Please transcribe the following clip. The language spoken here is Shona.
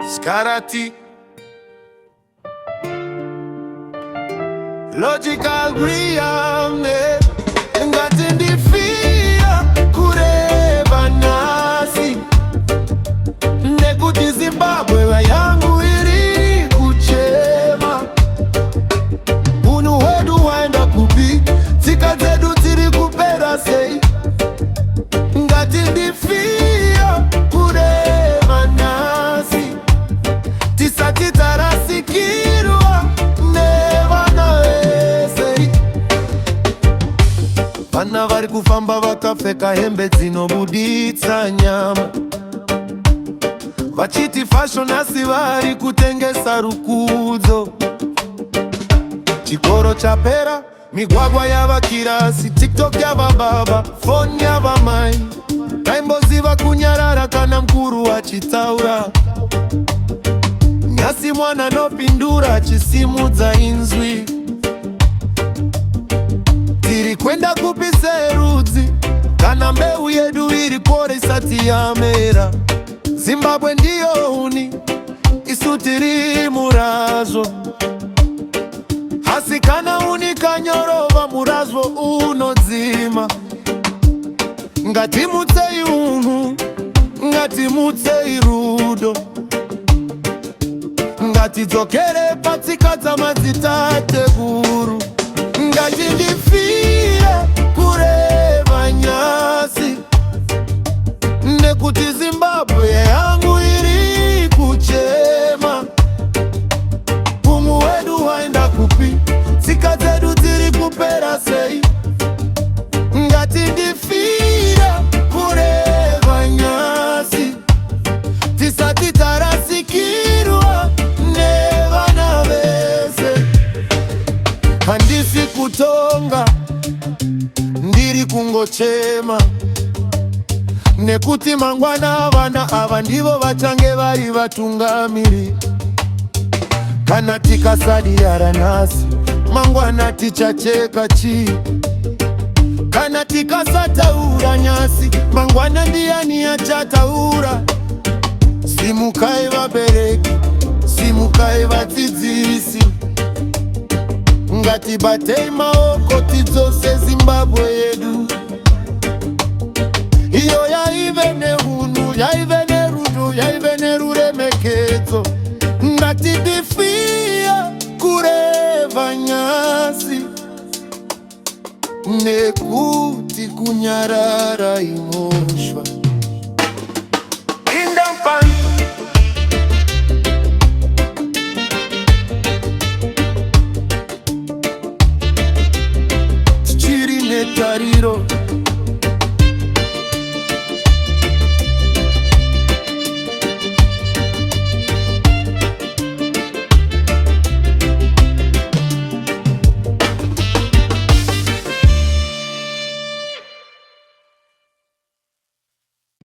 Skara logical reality ngati ndifira kureva nasi nekuti Zimbabwe vayangu iri kuchema unhu hwedu waenda kupi tsika dzedu dziri kupera sei ngati ndifira kureva nasi tisati tarasikirwa nevana vese vana vari kufamba vakapfeka hembe dzinobuditsa nyama vachiti fashion asi vari kutengesa rukudzo chikoro chapera migwagwa yava kirasi TikTok yava baba foni yava mai taimboziva kunyarara kana mkuru achitaura nyasi mwana nopindura achisimudza inzwi tiri kwenda kupise rudzi kana mbeu yedu iri kore isati yamera Zimbabwe ndiyo uni isu tiri murazvo hasi kana uni kanyorova murazvo unodzima ngatimutsei unhu ngatimutsei rudo ngatidzokere patsika dzamadzitateguru ngatindifire kureva nyasi nekuti Zimbabwe yangu iri kuchema unhu hwedu waenda kupi tsika dzedu dziri kupera sei ngatindifire kureva nyasi tisati tarasikirwa nevana vese handisi kutonga ndiri kungochema nekuti mangwana vana ava ndivo vachange vari vatungamiri kana tikasadiyara nhasi mangwana tichacheka chii kana tikasataura nyasi mangwana ndiani achataura simukai vabereki simukai vadzidzisi ngatibatei maoko tidzose Zimbabwe yedu iyo yaive nehunhu yaive nerudo yaive neruremekedzo ngatindifira kureva nyasi nekuti kunyarara imoshwa chiri netariro